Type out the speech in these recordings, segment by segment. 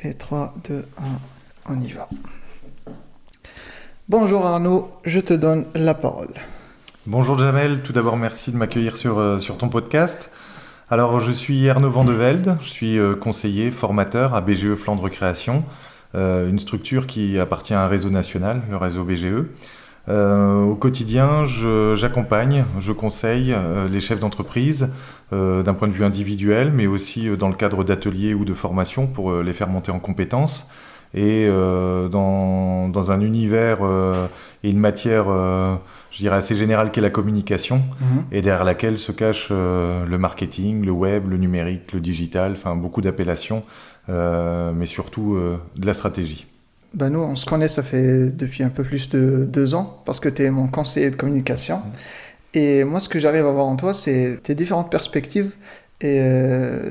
Et 3, 2, 1, on y va. Bonjour Arnaud, je te donne la parole. Bonjour Jamel, tout d'abord merci de m'accueillir sur ton podcast. Alors je suis Arnaud Van de Velde, je suis conseiller, formateur à BGE Flandre Création, une structure qui appartient à un réseau national, le réseau BGE. Au quotidien, j'accompagne, je conseille les chefs d'entreprise d'un point de vue individuel, mais aussi dans le cadre d'ateliers ou de formations pour les faire monter en compétences. Et dans un univers et une matière, je dirais, assez générale qu'est la communication, et derrière laquelle se cache le marketing, le web, le numérique, le digital, enfin beaucoup d'appellations, mais surtout de la stratégie. Ben nous, on se connaît, ça fait depuis un peu plus de 2 ans, parce que tu es mon conseiller de communication. Et moi, ce que j'arrive à voir en toi, c'est tes différentes perspectives et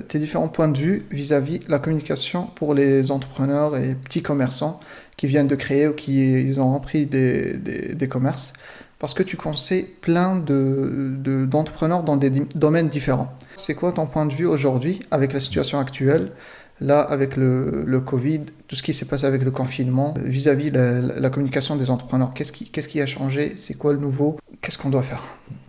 tes différents points de vue vis-à-vis de la communication pour les entrepreneurs et petits commerçants qui viennent de créer ou qui ils ont repris des commerces. Parce que tu conseilles plein d'entrepreneurs dans des domaines différents. C'est quoi ton point de vue aujourd'hui avec la situation actuelle? Là, avec le Covid, tout ce qui s'est passé avec le confinement, vis-à-vis de la communication des entrepreneurs, qu'est-ce qui a changé? C'est quoi le nouveau? Qu'est-ce qu'on doit faire?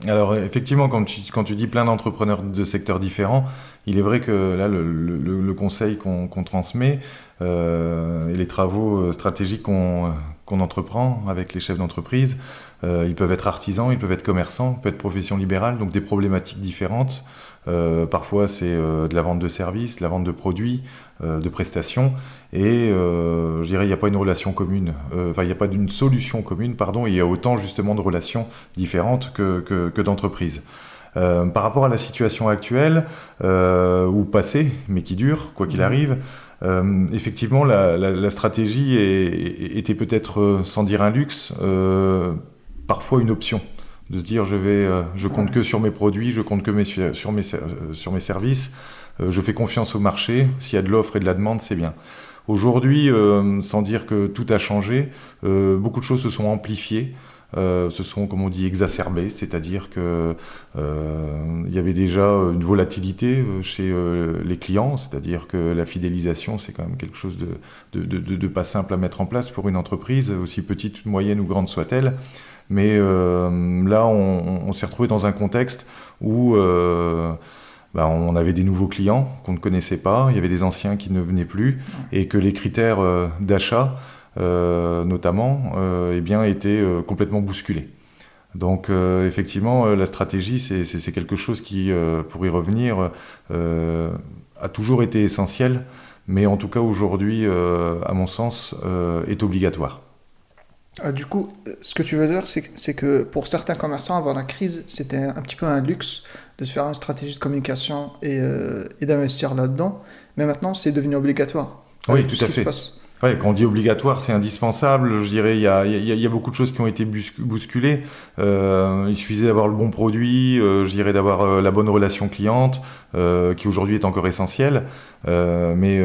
Alors effectivement, quand tu dis plein d'entrepreneurs de secteurs différents, il est vrai que là, le conseil qu'on transmet et les travaux stratégiques qu'on entreprend avec les chefs d'entreprise, ils peuvent être artisans, ils peuvent être commerçants, ils peuvent être profession libérale, donc des problématiques différentes. Parfois c'est de la vente de services, de la vente de produits, de prestations, et je dirais il n'y a pas une relation commune, il n'y a pas d'une solution commune, pardon, et il y a autant justement de relations différentes que d'entreprises. Par rapport à la situation actuelle, ou passée, mais qui dure, quoi qu'il arrive, effectivement la stratégie était peut-être, sans dire un luxe, parfois une option. De se dire je compte que sur mes produits, je compte que sur mes services, je fais confiance au marché, s'il y a de l'offre et de la demande, c'est bien. Aujourd'hui, sans dire que tout a changé, beaucoup de choses se sont amplifiées, se sont, comme on dit, exacerbées, c'est-à-dire que il y avait déjà une volatilité chez les clients, c'est-à-dire que la fidélisation, c'est quand même quelque chose de pas simple à mettre en place pour une entreprise, aussi petite, moyenne ou grande soit-elle. Mais là, on s'est retrouvé dans un contexte où on avait des nouveaux clients qu'on ne connaissait pas, il y avait des anciens qui ne venaient plus, et que les critères d'achat, notamment, étaient complètement bousculés. Donc effectivement, la stratégie, c'est quelque chose qui, pour y revenir, a toujours été essentiel, mais en tout cas aujourd'hui, à mon sens, est obligatoire. Du coup, ce que tu veux dire, c'est que pour certains commerçants, avant la crise, c'était un petit peu un luxe de se faire une stratégie de communication et d'investir là-dedans. Mais maintenant, c'est devenu obligatoire Oui, avec tout tout ce à qui se fait. passe. Ouais, quand on dit obligatoire, c'est indispensable. Je dirais, il y a beaucoup de choses qui ont été bousculées. Il suffisait d'avoir le bon produit, je dirais d'avoir la bonne relation cliente, qui aujourd'hui est encore essentielle. Mais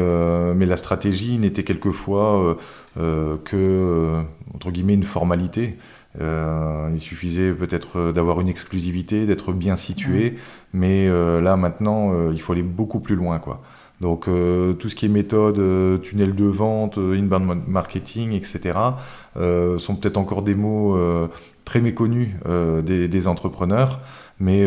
la stratégie n'était quelquefois entre guillemets, une formalité. Il suffisait peut-être d'avoir une exclusivité, d'être bien situé, mais là maintenant, il faut aller beaucoup plus loin, quoi. Donc tout ce qui est méthode, tunnel de vente, inbound marketing, etc., sont peut-être encore des mots très méconnus des entrepreneurs, mais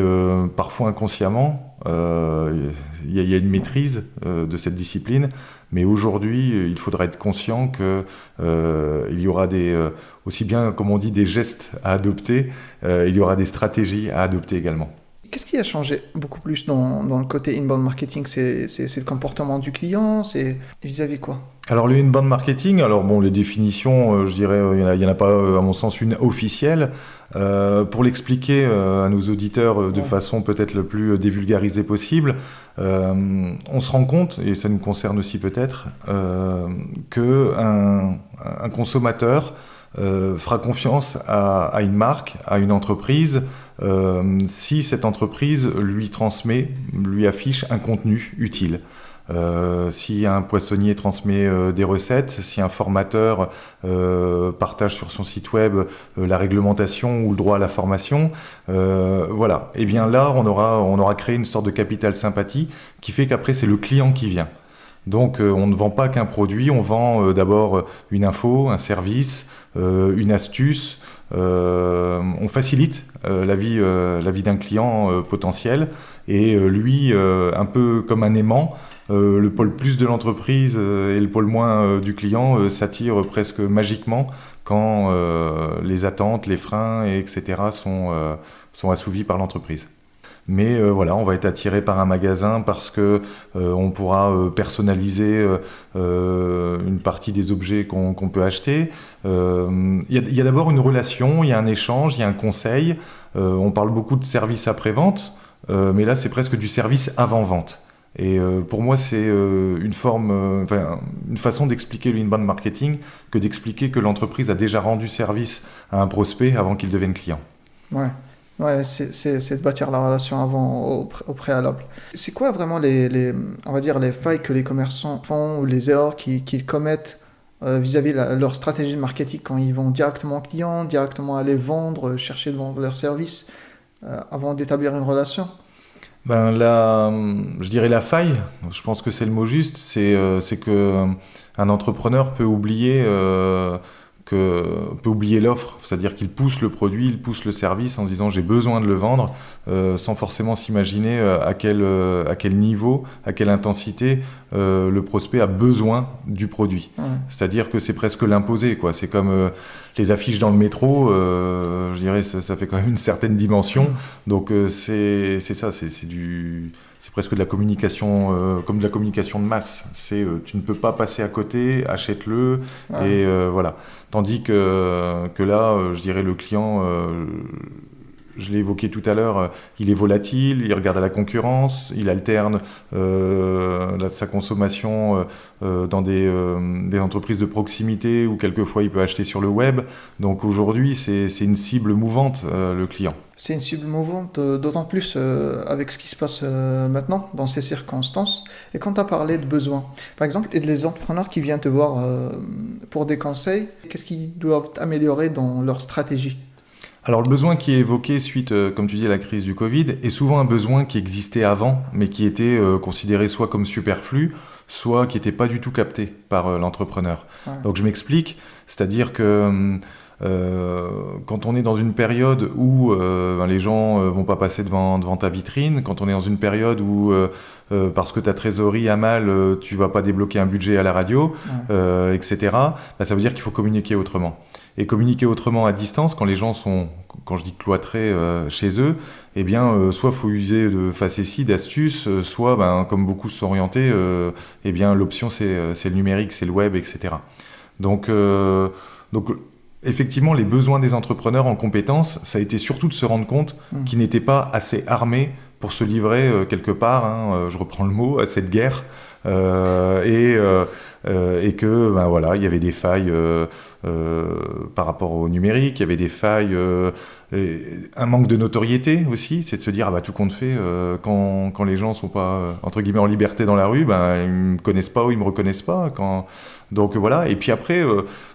parfois inconsciemment, il y a une maîtrise de cette discipline. Mais aujourd'hui, il faudra être conscient que il y aura aussi bien, comme on dit, des gestes à adopter, il y aura des stratégies à adopter également. Qu'est-ce qui a changé beaucoup plus dans le côté inbound marketing? C'est le comportement du client? C'est vis-à-vis quoi? Alors le inbound marketing, alors bon, les définitions, je dirais, il y en a pas, à mon sens, une officielle. Pour l'expliquer à nos auditeurs de façon peut-être le plus dévulgarisée possible, on se rend compte, et ça nous concerne aussi peut-être, que un consommateur fera confiance à une marque, à une entreprise, si cette entreprise lui transmet, lui affiche un contenu utile. Si un poissonnier transmet des recettes, si un formateur partage sur son site web la réglementation ou le droit à la formation, voilà. Et bien là, on aura créé une sorte de capital sympathie qui fait qu'après c'est le client qui vient. Donc on ne vend pas qu'un produit, on vend d'abord une info, un service, une astuce. On facilite la vie d'un client potentiel et lui, un peu comme un aimant, le pôle plus de l'entreprise et le pôle moins du client s'attirent presque magiquement quand les attentes, les freins, etc. sont assouvis par l'entreprise. Mais voilà, on va être attiré par un magasin parce que on pourra personnaliser une partie des objets qu'on peut acheter. Il y a d'abord une relation, il y a un échange, il y a un conseil. On parle beaucoup de service après-vente, mais là c'est presque du service avant-vente. Et pour moi, c'est une façon d'expliquer l'inbound marketing que d'expliquer que l'entreprise a déjà rendu service à un prospect avant qu'il devienne client. Ouais. Ouais, c'est de bâtir la relation avant, au préalable. C'est quoi vraiment on va dire, les failles que les commerçants font ou les erreurs qu'ils commettent vis-à-vis de leur stratégie de marketing quand ils vont directement aux clients, directement aller vendre, chercher de vendre leurs services avant d'établir une relation? Je dirais la faille, je pense que c'est le mot juste, c'est que un entrepreneur peut oublier l'offre, c'est-à-dire qu'il pousse le produit, il pousse le service en se disant j'ai besoin de le vendre, sans forcément s'imaginer à quel niveau, à quelle intensité le prospect a besoin du produit. Ouais. C'est-à-dire que c'est presque l'imposer, quoi. C'est comme les affiches dans le métro, je dirais ça fait quand même une certaine dimension. Donc c'est ça, c'est presque de la communication, comme de la communication de masse. Tu ne peux pas passer à côté, achète-le, Ouais. et voilà. Tandis que là, je dirais le client, je l'ai évoqué tout à l'heure, il est volatile, il regarde à la concurrence, il alterne sa consommation dans des entreprises de proximité ou quelquefois il peut acheter sur le web. Donc aujourd'hui, c'est une cible mouvante, le client. C'est une cible mouvante, d'autant plus avec ce qui se passe maintenant, dans ces circonstances. Et quand tu as parlé de besoins, par exemple, et les entrepreneurs qui viennent te voir pour des conseils, qu'est-ce qu'ils doivent améliorer dans leur stratégie? Alors le besoin qui est évoqué suite, comme tu dis, à la crise du Covid, est souvent un besoin qui existait avant, mais qui était considéré soit comme superflu, soit qui n'était pas du tout capté par l'entrepreneur. Ouais. Donc je m'explique, c'est-à-dire que quand on est dans une période où les gens vont pas passer devant ta vitrine, quand on est dans une période où parce que ta trésorerie a mal, tu vas pas débloquer un budget à la radio, etc. Ça veut dire qu'il faut communiquer autrement. Et communiquer autrement à distance, quand les gens sont, quand je dis cloîtrés chez eux, eh bien, soit faut user de facéties, d'astuces, soit, comme beaucoup sont orientés, eh bien, l'option c'est le numérique, c'est le web, etc. Donc effectivement, les besoins des entrepreneurs en compétences, ça a été surtout de se rendre compte qu'ils n'étaient pas assez armés pour se livrer quelque part, je reprends le mot, à cette guerre, et que voilà, il y avait des failles par rapport au numérique, il y avait des failles, un manque de notoriété aussi, c'est de se dire tout compte fait, quand les gens sont pas entre guillemets en liberté dans la rue, ils me connaissent pas ou ils me reconnaissent pas. Donc voilà. Et puis après,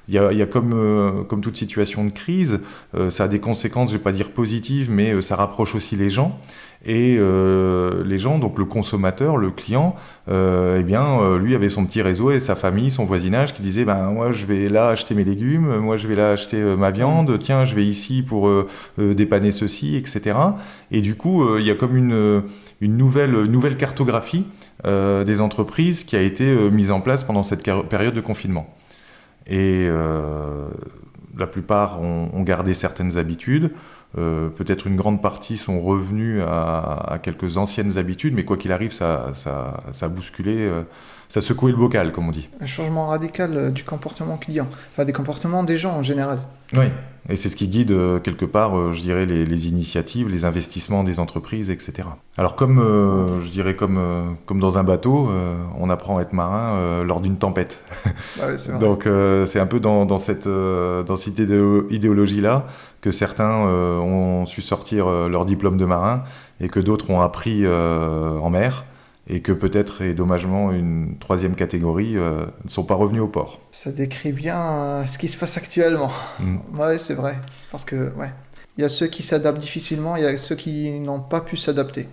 il y a comme toute situation de crise, ça a des conséquences, je vais pas dire positives, mais ça rapproche aussi les gens. Et les gens, donc le consommateur, le client, lui avait son petit réseau et sa famille, son voisinage qui disait moi je vais là acheter mes légumes, moi je vais là acheter ma viande, tiens je vais ici pour dépanner ceci, etc. Et du coup il y a comme une nouvelle cartographie des entreprises qui a été mise en place pendant cette période de confinement. Et la plupart ont gardé certaines habitudes. Peut-être une grande partie sont revenus à quelques anciennes habitudes, mais quoi qu'il arrive, ça a bousculé, ça a secoué le bocal, comme on dit. Un changement radical du comportement client, enfin des comportements des gens en général. Oui, et c'est ce qui guide quelque part, je dirais, les initiatives, les investissements des entreprises, etc. Alors je dirais comme dans un bateau, on apprend à être marin lors d'une tempête. Ah oui, c'est vrai. Donc c'est un peu dans cette idéologie-là que certains ont su sortir leur diplôme de marin et que d'autres ont appris en mer. Et que peut-être, et dommagement, une troisième catégorie ne sont pas revenus au port. Ça décrit bien ce qui se passe actuellement. Ouais, c'est vrai. Parce que, il y a ceux qui s'adaptent difficilement, il y a ceux qui n'ont pas pu s'adapter.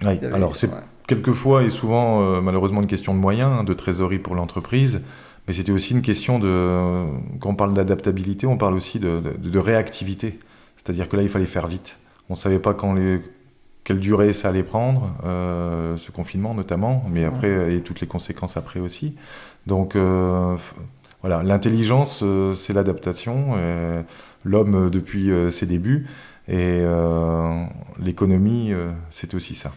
Oui, alors c'est quelquefois et souvent malheureusement une question de moyens, hein, de trésorerie pour l'entreprise, mais c'était aussi une question de, quand on parle d'adaptabilité, on parle aussi de réactivité. C'est-à-dire que là, il fallait faire vite. On ne savait pas quelle durée ça allait prendre, ce confinement notamment, mais après, et toutes les conséquences après aussi. Donc voilà, l'intelligence, c'est l'adaptation, l'homme depuis ses débuts, et l'économie, c'est aussi ça.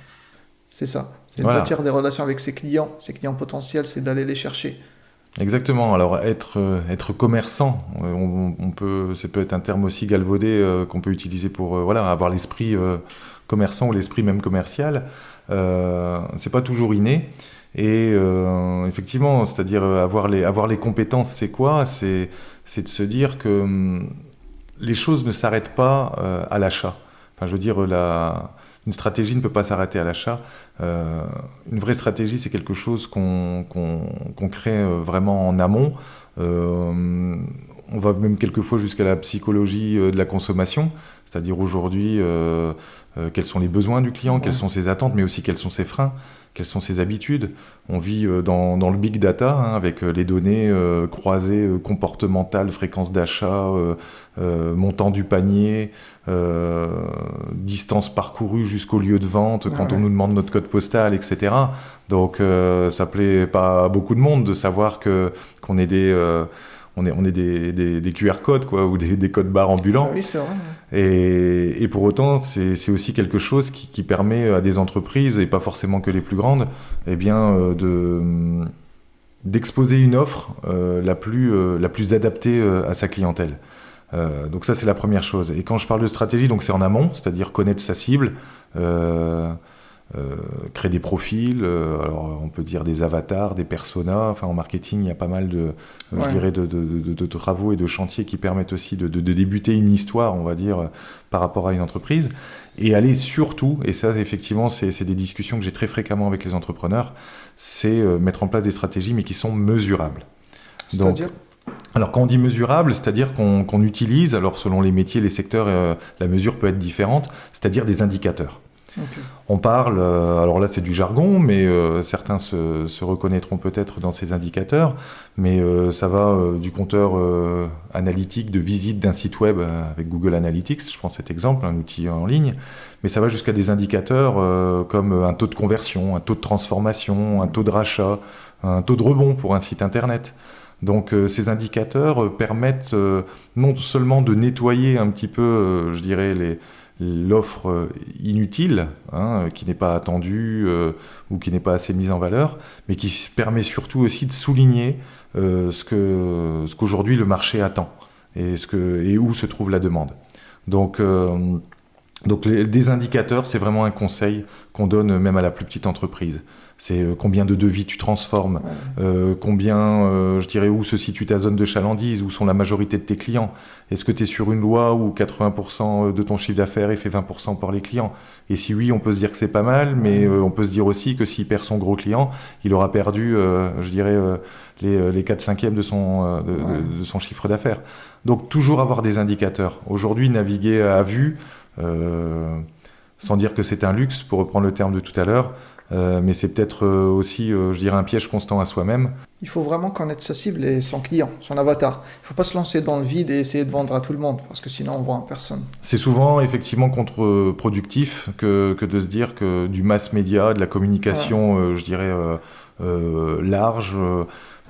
C'est ça, c'est de bâtir des relations avec ses clients potentiels, c'est d'aller les chercher. Exactement. Alors être commerçant, ça peut être un terme aussi galvaudé qu'on peut utiliser pour avoir l'esprit commerçant ou l'esprit même commercial. C'est pas toujours inné. Et effectivement, c'est-à-dire avoir les compétences, c'est quoi ? C'est de se dire que les choses ne s'arrêtent pas à l'achat. Enfin, je veux dire, une stratégie ne peut pas s'arrêter à l'achat. Une vraie stratégie, c'est quelque chose qu'on crée vraiment en amont. On va même quelquefois jusqu'à la psychologie de la consommation, c'est-à-dire aujourd'hui, quels sont les besoins du client, quelles sont ses attentes, mais aussi quels sont ses freins, quelles sont ses habitudes. On vit dans le big data, hein, avec les données croisées comportementales, fréquence d'achat, montant du panier, distance parcourue jusqu'au lieu de vente quand on nous demande notre code postal, etc. Donc ça plaît pas à beaucoup de monde de savoir qu'on est on est des QR codes, quoi, ou des codes barres ambulants. Ah oui, c'est vrai. Et pour autant, c'est aussi quelque chose qui permet à des entreprises, et pas forcément que les plus grandes, eh bien, d'exposer une offre la plus adaptée à sa clientèle. Donc ça, c'est la première chose. Et quand je parle de stratégie, donc c'est en amont, c'est-à-dire connaître sa cible, créer des profils, alors on peut dire des avatars, des personas. Enfin, en marketing, il y a pas mal je dirais de travaux et de chantiers qui permettent aussi de débuter une histoire, on va dire, par rapport à une entreprise. Et aller surtout, et ça effectivement c'est des discussions que j'ai très fréquemment avec les entrepreneurs, c'est mettre en place des stratégies mais qui sont mesurables. C'est-à-dire ? Alors quand on dit mesurable, c'est-à-dire qu'on utilise, alors selon les métiers, les secteurs, la mesure peut être différente, c'est-à-dire des indicateurs. Okay. On parle, alors là c'est du jargon, mais certains se reconnaîtront peut-être dans ces indicateurs, mais ça va du compteur analytique de visite d'un site web avec Google Analytics, je prends cet exemple, un outil en ligne, mais ça va jusqu'à des indicateurs comme un taux de conversion, un taux de transformation, un taux de rachat, un taux de rebond pour un site internet. Donc ces indicateurs permettent non seulement de nettoyer un petit peu, je dirais, l'offre inutile, hein, qui n'est pas attendue ou qui n'est pas assez mise en valeur, mais qui permet surtout aussi de souligner ce qu'aujourd'hui le marché attend et où se trouve la demande. Donc des indicateurs, c'est vraiment un conseil qu'on donne même à la plus petite entreprise. C'est combien de devis tu transformes, combien, je dirais, où se situe ta zone de chalandise, où sont la majorité de tes clients. Est-ce que tu es sur une loi où 80% de ton chiffre d'affaires est fait 20% par les clients ? Et si oui, on peut se dire que c'est pas mal, mais on peut se dire aussi que s'il perd son gros client, il aura perdu, je dirais, les 4/5 de son chiffre d'affaires. Donc toujours avoir des indicateurs. Aujourd'hui, naviguer à vue, sans dire que c'est un luxe, pour reprendre le terme de tout à l'heure, mais c'est peut-être aussi, je dirais, un piège constant à soi-même. Il faut vraiment connaître sa cible et son client, son avatar. Il ne faut pas se lancer dans le vide et essayer de vendre à tout le monde, parce que sinon on ne vend à personne. C'est souvent effectivement contre-productif que de se dire que du mass média, de la communication, je dirais, large,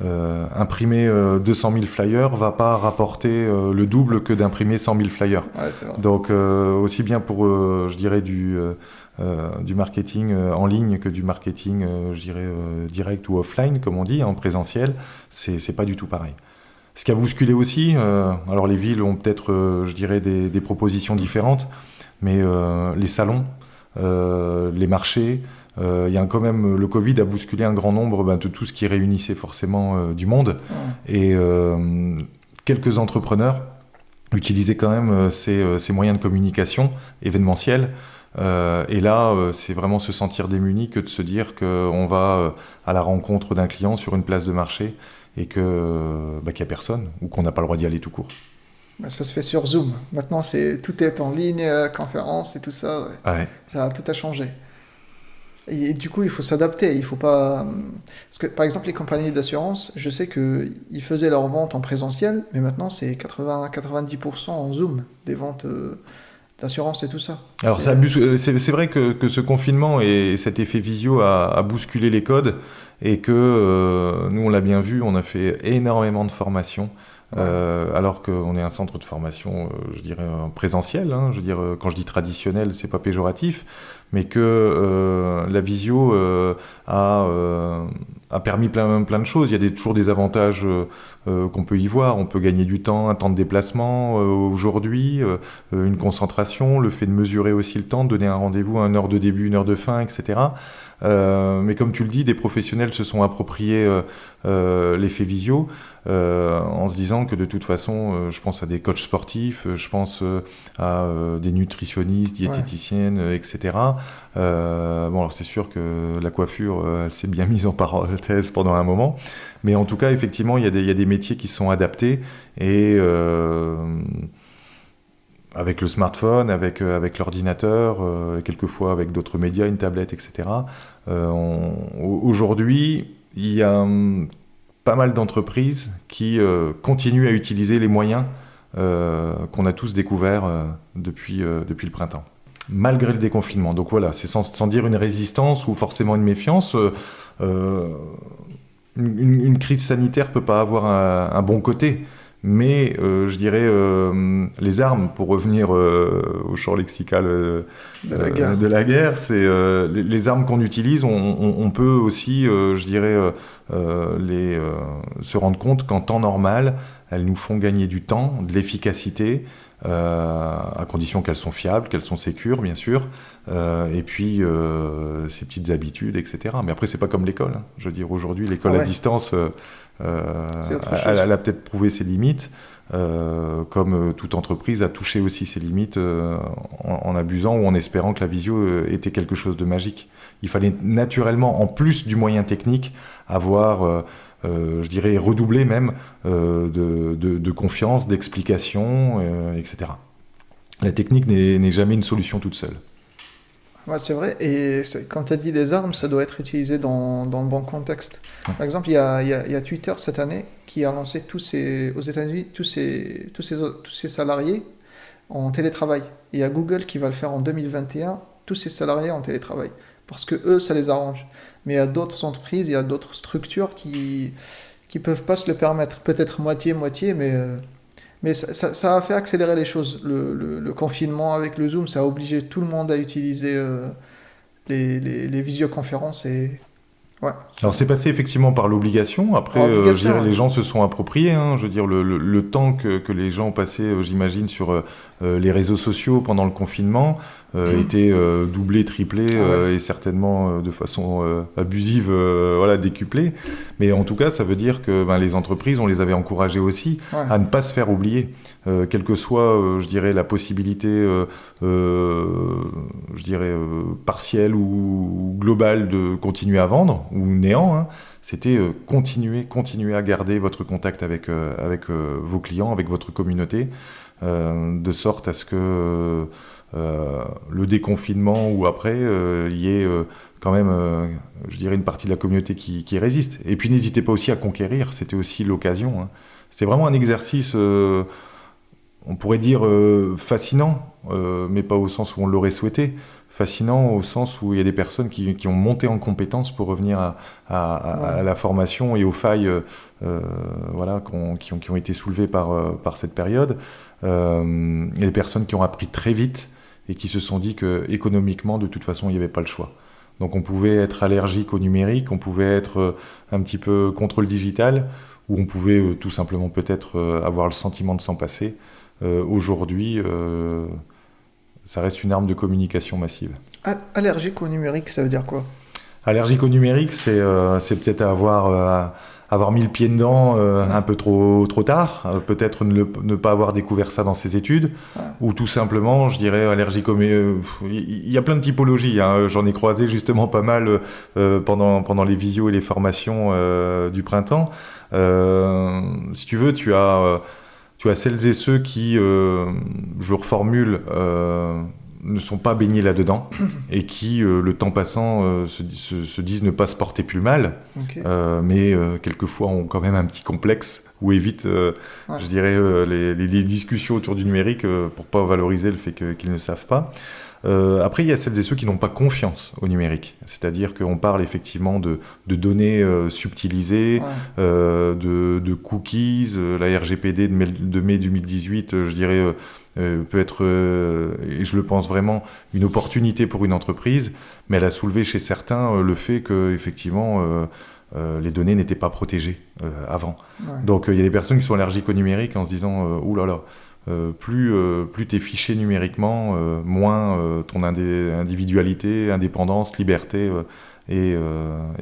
imprimer 200 000 flyers va pas rapporter le double que d'imprimer 100 000 flyers. Ouais, c'est vrai. Donc aussi bien pour, je dirais, du marketing en ligne que du marketing, je dirais, direct ou offline, comme on dit, en présentiel, c'est pas du tout pareil. Ce qui a bousculé aussi, alors les villes ont peut-être, je dirais, des propositions différentes, mais les salons, les marchés, il y a quand même, le Covid a bousculé un grand nombre de tout ce qui réunissait forcément du monde. Ouais. Et quelques entrepreneurs utilisaient quand même ces moyens de communication événementiels. Et là, c'est vraiment se sentir démuni que de se dire qu'on va à la rencontre d'un client sur une place de marché et qu'il n'y a personne ou qu'on n'a pas le droit d'y aller tout court. Ça se fait sur Zoom. Maintenant, tout est en ligne, conférence et tout ça. Ouais. Ça tout a changé. Et du coup, il faut s'adapter. Il faut pas. Parce que, par exemple, les compagnies d'assurance, je sais qu'ils faisaient leurs ventes en présentiel, mais maintenant, c'est 80-90% en Zoom, des ventes d'assurance et tout ça. Alors c'est vrai que ce confinement et cet effet visio a bousculé les codes et que nous on l'a bien vu, on a fait énormément de formations. Ouais, Alors qu'on est un centre de formation, je dirais présentiel, hein, je veux dire, quand je dis traditionnel, c'est pas péjoratif, mais que la visio a permis plein de choses. Il y a toujours des avantages qu'on peut y voir. On peut gagner du temps, un temps de déplacement aujourd'hui, une concentration, le fait de mesurer aussi le temps, de donner un rendez-vous à une heure de début, une heure de fin, etc. Mais comme tu le dis, des professionnels se sont appropriés l'effet visio en se disant que de toute façon, je pense à des coachs sportifs, je pense à des nutritionnistes, ouais. diététiciennes, etc. Bon, alors c'est sûr que la coiffure, elle s'est bien mise en parenthèse pendant un moment, mais en tout cas, effectivement, il y a des métiers qui sont adaptés et avec le smartphone, avec l'ordinateur, quelquefois avec d'autres médias, une tablette, etc. Aujourd'hui, il y a pas mal d'entreprises qui continuent à utiliser les moyens qu'on a tous découverts depuis le printemps, malgré le déconfinement. Donc voilà, c'est sans dire une résistance ou forcément une méfiance. Une crise sanitaire peut pas avoir un bon côté. Mais je dirais les armes, pour revenir au champ lexical De la guerre. de la guerre, c'est les armes qu'on utilise, on peut aussi, je dirais, se rendre compte qu'en temps normal, elles nous font gagner du temps, de l'efficacité, à condition qu'elles sont fiables, qu'elles sont sécures, bien sûr, et puis ces petites habitudes, etc. Mais après, c'est pas comme l'école, hein. Je veux dire, aujourd'hui, l'école Ah à ouais, distance, c'est autre elle chose. a peut-être prouvé ses limites, comme toute entreprise a touché aussi ses limites en abusant ou en espérant que la visio était quelque chose de magique. Il fallait naturellement, en plus du moyen technique, avoir, je dirais, redoubler même de confiance, d'explication, etc. La technique n'est jamais une solution toute seule. Ouais, c'est vrai. Et quand tu as dit les armes, ça doit être utilisé dans le bon contexte. Ouais. Par exemple, il y a Twitter cette année qui a lancé aux États-Unis tous ses salariés en télétravail. Et il y a Google qui va le faire en 2021, tous ses salariés en télétravail. Parce que eux, ça les arrange. Mais il y a d'autres entreprises, il y a d'autres structures qui peuvent pas se le permettre. Peut-être moitié-moitié, mais ça a fait accélérer les choses. Le confinement avec le Zoom, ça a obligé tout le monde à utiliser les visioconférences. Et ouais, Alors c'est passé effectivement par l'obligation. Après, par je obligation, dirais hein. les gens se sont appropriés, hein. Je veux dire le temps que les gens ont passé, j'imagine, sur les réseaux sociaux pendant le confinement était doublé, triplé Ah ouais, et certainement de façon abusive, voilà, décuplé. Mais en tout cas, ça veut dire que ben, les entreprises, on les avait encouragées aussi ouais. à ne pas se faire oublier, quelle que soit, je dirais, la possibilité, je dirais, partielle ou globale de continuer à vendre ou néant, hein, c'était continuer à garder votre contact avec vos clients, avec votre communauté, de sorte à ce que le déconfinement ou après, il y ait quand même, je dirais, une partie de la communauté qui résiste. Et puis n'hésitez pas aussi à conquérir, c'était aussi l'occasion, hein. C'était vraiment un exercice, on pourrait dire fascinant, mais pas au sens où on l'aurait souhaité. Fascinant au sens où il y a des personnes qui ont monté en compétences pour revenir Ouais. à la formation et aux failles voilà, qui ont été soulevées par cette période. Il y a des personnes qui ont appris très vite et qui se sont dit que économiquement, de toute façon, il n'y avait pas le choix. Donc on pouvait être allergique au numérique, on pouvait être un petit peu contre le digital, ou on pouvait tout simplement peut-être avoir le sentiment de s'en passer. Aujourd'hui, ça reste une arme de communication massive. Allergique au numérique, ça veut dire quoi? Allergique au numérique, c'est peut-être avoir mis le pied dedans un peu trop tard, peut-être ne pas avoir découvert ça dans ses études, Ouais. ou tout simplement, je dirais, allergique au... Il y a plein de typologies, hein. J'en ai croisé justement pas mal pendant les visios et les formations du printemps. Si tu veux, tu as celles et ceux qui, je reformule, ne sont pas baignés là-dedans et qui, le temps passant, se disent ne pas se porter plus mal, Ok. mais quelquefois ont quand même un petit complexe ou évitent, Ouais. je dirais, les discussions autour du numérique pour pas valoriser le fait qu'ils ne savent pas. Après, il y a celles et ceux qui n'ont pas confiance au numérique. C'est-à-dire qu'on parle effectivement de données subtilisées, Ouais. de cookies. La RGPD de mai 2018, je dirais, peut être, et je le pense vraiment, une opportunité pour une entreprise, mais elle a soulevé chez certains le fait que effectivement les données n'étaient pas protégées avant. Ouais. Donc il y a des personnes qui sont allergiques au numérique en se disant ouh là là, plus t'es fiché numériquement, moins ton individualité, indépendance, liberté est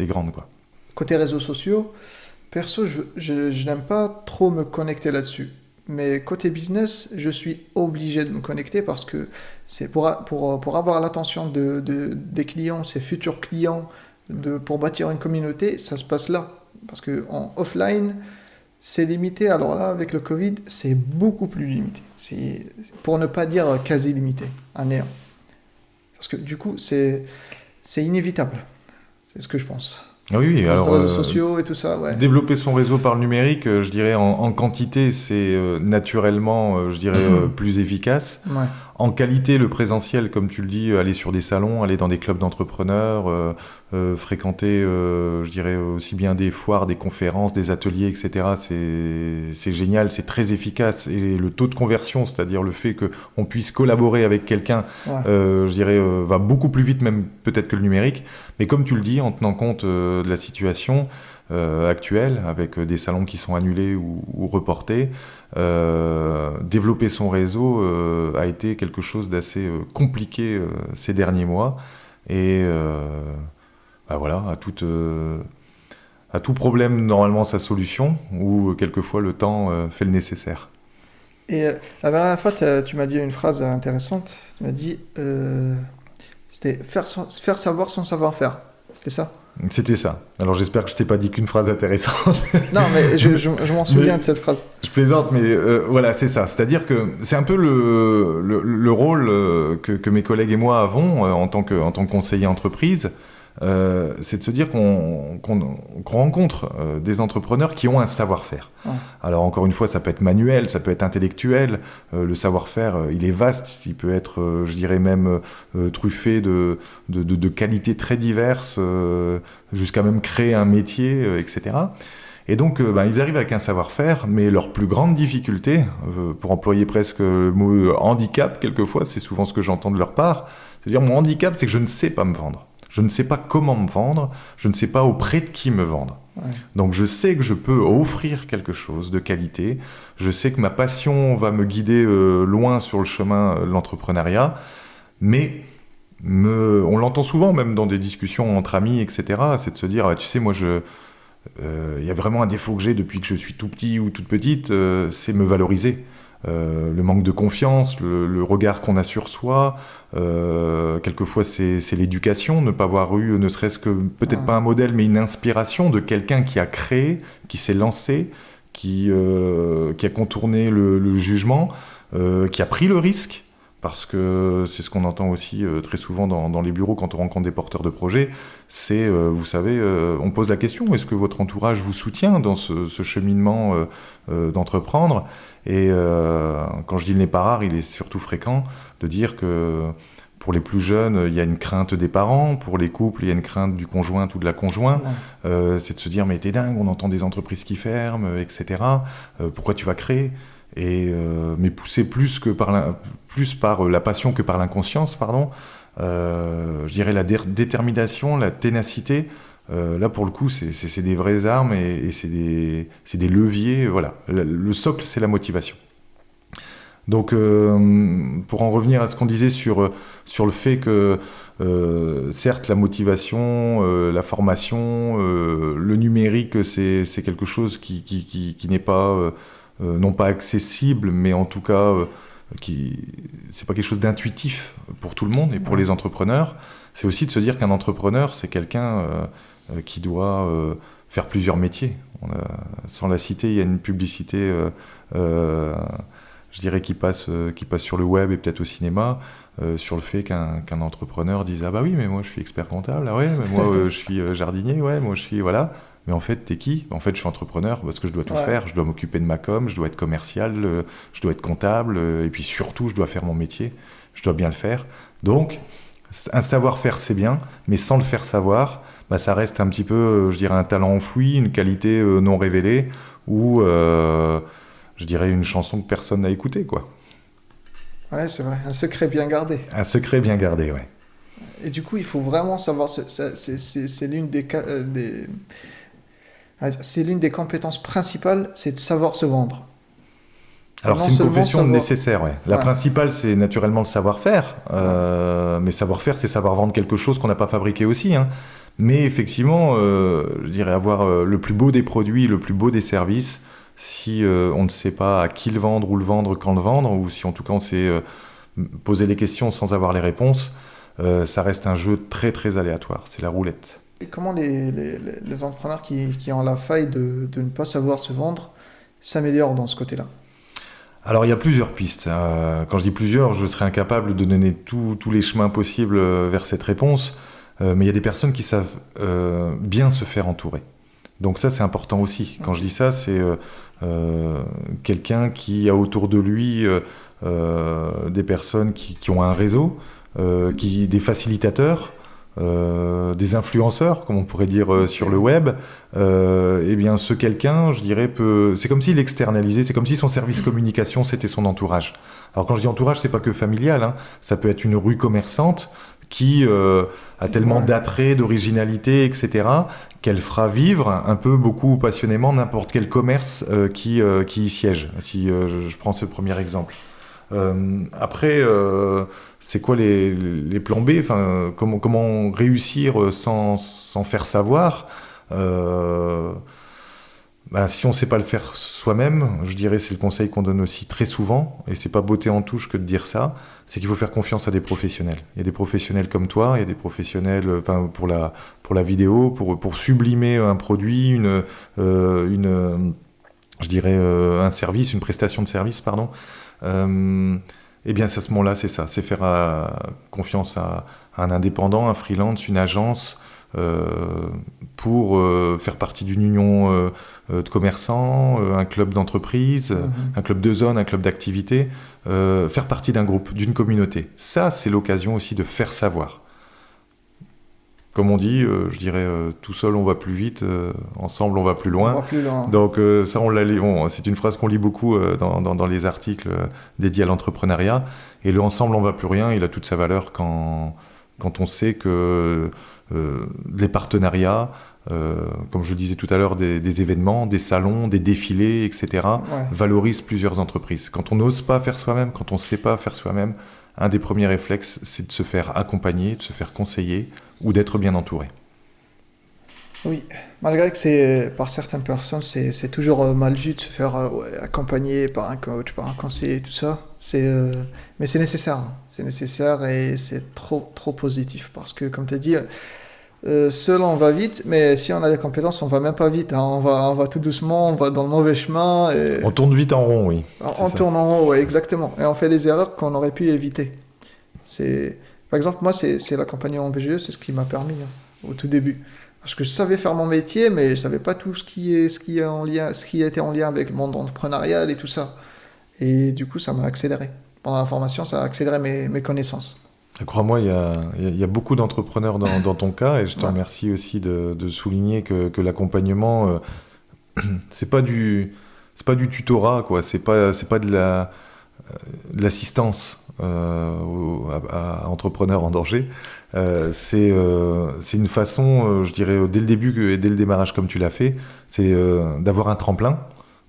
grande, quoi. Côté réseaux sociaux, perso, je n'aime pas trop me connecter là-dessus. Mais côté business, je suis obligé de me connecter parce que c'est pour avoir l'attention des clients, ces futurs clients, pour bâtir une communauté, ça se passe là. Parce que en offline, c'est limité. Alors là, avec le Covid, c'est beaucoup plus limité. C'est, pour ne pas dire quasi limité, à néant. Parce que du coup, c'est inévitable. C'est ce que je pense. Ah oui, Les alors réseaux sociaux et tout ça, ouais. développer son réseau par le numérique, je dirais en quantité, c'est naturellement, je dirais, plus efficace. Ouais. En qualité, le présentiel, comme tu le dis, aller sur des salons, aller dans des clubs d'entrepreneurs, fréquenter, je dirais, aussi bien des foires, des conférences, des ateliers, etc. C'est génial, c'est très efficace. Et le taux de conversion, c'est-à-dire le fait qu'on puisse collaborer avec quelqu'un, Ouais. je dirais, va beaucoup plus vite même peut-être que le numérique. Mais comme tu le dis, en tenant compte de la situation actuelle, avec des salons qui sont annulés ou reportés, développer son réseau a été quelque chose d'assez compliqué ces derniers mois. Et bah voilà, à tout problème, normalement, sa solution, ou quelquefois le temps fait le nécessaire. Et la dernière fois, tu m'as dit une phrase intéressante. Tu m'as dit, c'était faire savoir son savoir-faire. C'était ça? C'était ça. Alors j'espère que je t'ai pas dit qu'une phrase intéressante. Non, mais je m'en souviens de cette phrase. Je plaisante, mais voilà, c'est ça. C'est-à-dire que c'est un peu le rôle que mes collègues et moi avons en tant que conseiller entreprise. C'est de se dire qu'on rencontre des entrepreneurs qui ont un savoir-faire. Ouais. Alors encore une fois, ça peut être manuel, ça peut être intellectuel. Le savoir-faire, il est vaste. Il peut être, je dirais même, truffé de qualités très diverses, jusqu'à même créer un métier, etc. Et donc, ils arrivent avec un savoir-faire, mais leur plus grande difficulté, pour employer presque le mot handicap, quelquefois, c'est souvent ce que j'entends de leur part, c'est-à-dire mon handicap, c'est que je ne sais pas me vendre. Je ne sais pas comment me vendre, je ne sais pas auprès de qui me vendre. Ouais. Donc je sais que je peux offrir quelque chose de qualité, je sais que ma passion va me guider loin sur le chemin de l'entrepreneuriat, mais on l'entend souvent même dans des discussions entre amis, etc., c'est de se dire, tu sais, moi, y a vraiment un défaut que j'ai depuis que je suis tout petit ou toute petite, c'est me valoriser. Le manque de confiance, le regard qu'on a sur soi, quelquefois c'est l'éducation, ne pas avoir eu ne serait-ce que peut-être pas un modèle mais une inspiration de quelqu'un qui a créé, qui s'est lancé, qui a contourné le jugement, qui a pris le risque, parce que c'est ce qu'on entend aussi très souvent dans les bureaux quand on rencontre des porteurs de projets, c'est, vous savez, on pose la question, est-ce que votre entourage vous soutient dans ce cheminement d'entreprendre ? Et quand je dis le n'est pas rare, il est surtout fréquent de dire que pour les plus jeunes, il y a une crainte des parents, pour les couples, il y a une crainte du conjoint ou de la conjointe, c'est de se dire mais t'es dingue, on entend des entreprises qui ferment, etc. Pourquoi tu vas créer ? Et mais poussé plus par la passion que par l'inconscience, pardon. Je dirais la détermination, la ténacité. Là, pour le coup, c'est des vraies armes et c'est des leviers. Voilà. Le socle, c'est la motivation. Donc, pour en revenir à ce qu'on disait sur le fait que, certes, la motivation, la formation, le numérique, c'est quelque chose qui n'est pas, non pas accessible, mais en tout cas, c'est pas quelque chose d'intuitif pour tout le monde et pour les entrepreneurs. C'est aussi de se dire qu'un entrepreneur, c'est quelqu'un qui doit faire plusieurs métiers. Sans la citer, il y a une publicité je dirais, qui passent sur le web et peut-être au cinéma, sur le fait qu'un entrepreneur dise ah bah oui mais moi je suis expert comptable, ah ouais mais moi je suis jardinier, ouais moi je suis voilà. Mais en fait, t'es qui? En fait, je suis entrepreneur parce que je dois tout faire. Je dois m'occuper de ma com, je dois être commercial, je dois être comptable, et puis surtout, je dois faire mon métier. Je dois bien le faire. Donc, un savoir-faire, c'est bien, mais sans le faire savoir, bah, ça reste un petit peu, je dirais, un talent enfoui, une qualité non révélée, ou, je dirais, une chanson que personne n'a écoutée, quoi. Ouais, c'est vrai, un secret bien gardé. Un secret bien gardé, ouais. Et du coup, il faut vraiment savoir, c'est c'est l'une des compétences principales, c'est de savoir se vendre. Alors Non c'est une seulement compétence savoir... nécessaire, ouais. La Ouais. principale, c'est naturellement le savoir-faire, mais savoir-faire, c'est savoir vendre quelque chose qu'on n'a pas fabriqué aussi, hein. Mais effectivement, je dirais avoir le plus beau des produits, le plus beau des services, si on ne sait pas à qui le vendre, où le vendre, quand le vendre, ou si en tout cas on sait poser les questions sans avoir les réponses, ça reste un jeu très très aléatoire, c'est la roulette. Et comment les entrepreneurs qui ont la faille de ne pas savoir se vendre s'améliorent dans ce côté-là? Alors il y a plusieurs pistes. Quand je dis plusieurs, je serais incapable de donner tous les chemins possibles vers cette réponse. Mais il y a des personnes qui savent bien se faire entourer. Donc ça c'est important aussi. Quand je dis ça, c'est quelqu'un qui a autour de lui des personnes qui ont un réseau, des facilitateurs, des influenceurs, comme on pourrait dire sur le web, eh bien ce quelqu'un, je dirais, c'est comme s'il externalisait, c'est comme si son service communication, c'était son entourage. Alors quand je dis entourage, c'est pas que familial, hein, ça peut être une rue commerçante qui a tellement d'attrait, d'originalité, etc., qu'elle fera vivre un peu, beaucoup, passionnément, n'importe quel commerce qui y siège, si je prends ce premier exemple. Après, c'est quoi les plans B? Enfin, comment réussir sans faire savoir? Si on ne sait pas le faire soi-même, je dirais, c'est le conseil qu'on donne aussi très souvent, et c'est pas beauté en touche que de dire ça, c'est qu'il faut faire confiance à des professionnels. Il y a des professionnels comme toi, il y a des professionnels, enfin, pour la vidéo, pour sublimer un produit, je dirais, un service, une prestation de service, pardon. Eh bien, à ce moment-là, c'est ça, c'est faire confiance à un indépendant, un freelance, une agence, pour faire partie d'une union de commerçants, un club d'entreprise, un club de zone, un club d'activité, faire partie d'un groupe, d'une communauté. Ça, c'est l'occasion aussi de faire savoir. Comme on dit, je dirais, tout seul on va plus vite, ensemble on va plus loin. On va plus loin. Donc ça, c'est une phrase qu'on lit beaucoup dans les articles dédiés à l'entrepreneuriat. Et le ensemble on va plus rien, il a toute sa valeur quand on sait que les partenariats, comme je le disais tout à l'heure, des événements, des salons, des défilés, etc., valorisent plusieurs entreprises. Quand on n'ose pas faire soi-même, quand on ne sait pas faire soi-même, un des premiers réflexes, c'est de se faire accompagner, de se faire conseiller ou d'être bien entouré. Oui, malgré que par certaines personnes, c'est toujours mal vu de se faire accompagner par un coach, par un conseiller, tout ça. Mais c'est nécessaire. Hein. C'est nécessaire et c'est trop positif. Parce que, comme tu as dit, seul on va vite, mais si on a les compétences, on va même pas vite. Hein. On va tout doucement, on va dans le mauvais chemin. Et... On tourne vite en rond, oui. On tourne en rond, oui, exactement. Et on fait des erreurs qu'on aurait pu éviter. Par exemple, moi, c'est l'accompagnement en BGE, c'est ce qui m'a permis au tout début. Parce que je savais faire mon métier, mais je savais pas tout ce qui était en lien avec le monde entrepreneurial et tout ça. Et du coup, ça m'a accéléré. Pendant la formation, ça a accéléré mes connaissances. Crois-moi, il y a beaucoup d'entrepreneurs dans ton cas, et je te remercie aussi de souligner que l'accompagnement, c'est pas du tutorat, quoi. C'est pas de l'assistance à entrepreneurs en danger. C'est une façon, je dirais, dès le début et dès le démarrage comme tu l'as fait, c'est d'avoir un tremplin.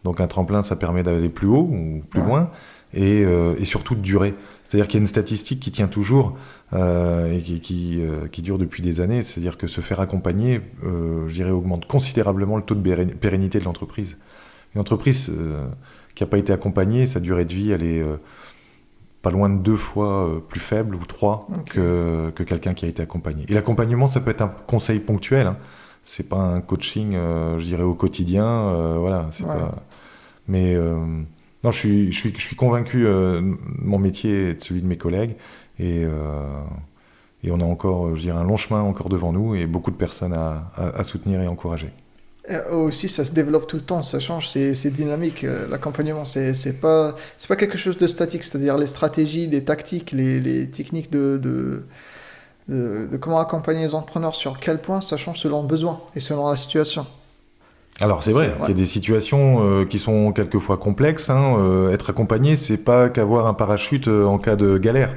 Donc un tremplin, ça permet d'aller plus haut ou plus loin, et surtout de durer. C'est-à-dire qu'il y a une statistique qui tient toujours et qui dure depuis des années, c'est-à-dire que se faire accompagner, je dirais, augmente considérablement le taux de pérennité de l'entreprise. Une entreprise qui n'a pas été accompagnée, sa durée de vie, elle est pas loin de 2 fois plus faible ou 3 que quelqu'un qui a été accompagné. Et l'accompagnement, ça peut être un conseil ponctuel, hein. C'est pas un coaching, je dirais, au quotidien, voilà. C'est pas... Mais Non, je suis convaincu de mon métier et de celui de mes collègues. Et, et on a encore, je dirais, un long chemin encore devant nous et beaucoup de personnes à soutenir et encourager. Aussi, ça se développe tout le temps, ça change, c'est dynamique. L'accompagnement, c'est pas quelque chose de statique, c'est-à-dire les stratégies, les tactiques, les techniques de comment accompagner les entrepreneurs sur quel point ça change selon le besoin et selon la situation. Alors c'est vrai Ouais. qu'il y a des situations qui sont quelquefois complexes. Hein. Être accompagné, c'est pas qu'avoir un parachute en cas de galère.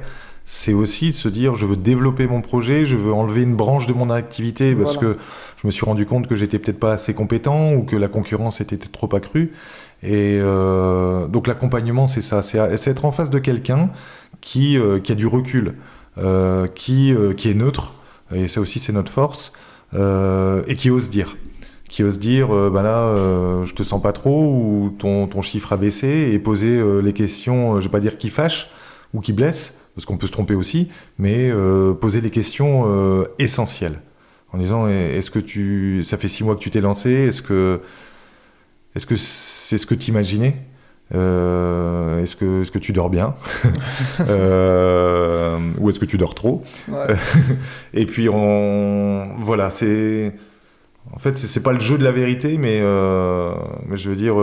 C'est aussi de se dire, je veux développer mon projet, je veux enlever une branche de mon activité parce Voilà, que je me suis rendu compte que j'étais peut-être pas assez compétent ou que la concurrence était trop accrue. Et donc l'accompagnement, c'est ça, c'est être en face de quelqu'un qui a du recul, qui est neutre, et ça aussi c'est notre force, et qui ose dire. Qui ose dire, bah là, je te sens pas trop, ou ton chiffre a baissé, et poser les questions, je vais pas dire qui fâchent ou qui blessent, parce qu'on peut se tromper aussi, mais poser les questions essentielles. En disant, est-ce que ça fait 6 mois que tu t'es lancé, est-ce que c'est ce que tu imaginais, est-ce que tu dors bien, ou est-ce que tu dors trop? ouais. Et puis voilà, en fait, c'est pas le jeu de la vérité, mais je veux dire,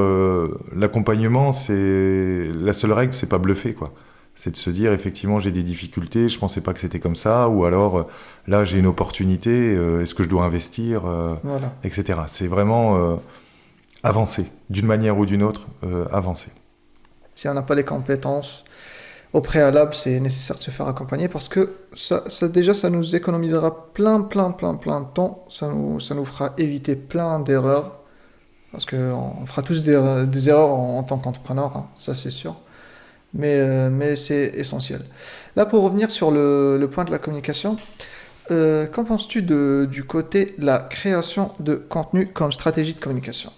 l'accompagnement, c'est la seule règle, c'est pas bluffer, quoi. C'est de se dire, effectivement, j'ai des difficultés, je pensais pas que c'était comme ça, ou alors, là, j'ai une opportunité, est-ce que je dois investir, Voilà. etc. C'est vraiment avancer, d'une manière ou d'une autre, avancer. Si on n'a pas les compétences au préalable, c'est nécessaire de se faire accompagner parce que déjà, ça nous économisera plein de temps. Ça nous fera éviter plein d'erreurs parce qu'on fera tous des erreurs en tant qu'entrepreneur, hein, ça c'est sûr. Mais c'est essentiel. Là, pour revenir sur le point de la communication, qu'en penses-tu du côté de la création de contenu comme stratégie de communication?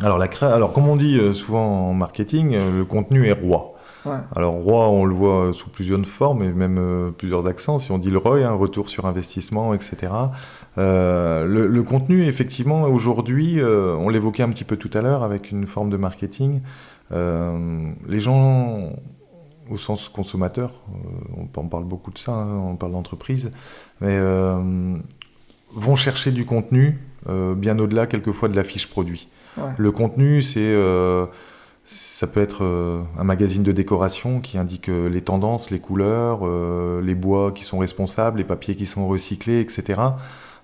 Alors, comme on dit souvent en marketing, le contenu est roi. Ouais, Alors, roi, on le voit sous plusieurs formes et même plusieurs accents. Si on dit le ROI, un retour sur investissement, etc. Le contenu, effectivement, aujourd'hui, on l'évoquait un petit peu tout à l'heure avec une forme de marketing. Les gens, au sens consommateur, on parle beaucoup de ça, hein, on parle d'entreprise, mais vont chercher du contenu bien au-delà, quelquefois, de la fiche produit. ouais, Le contenu, ça peut être un magazine de décoration qui indique les tendances, les couleurs, les bois qui sont responsables, les papiers qui sont recyclés, etc.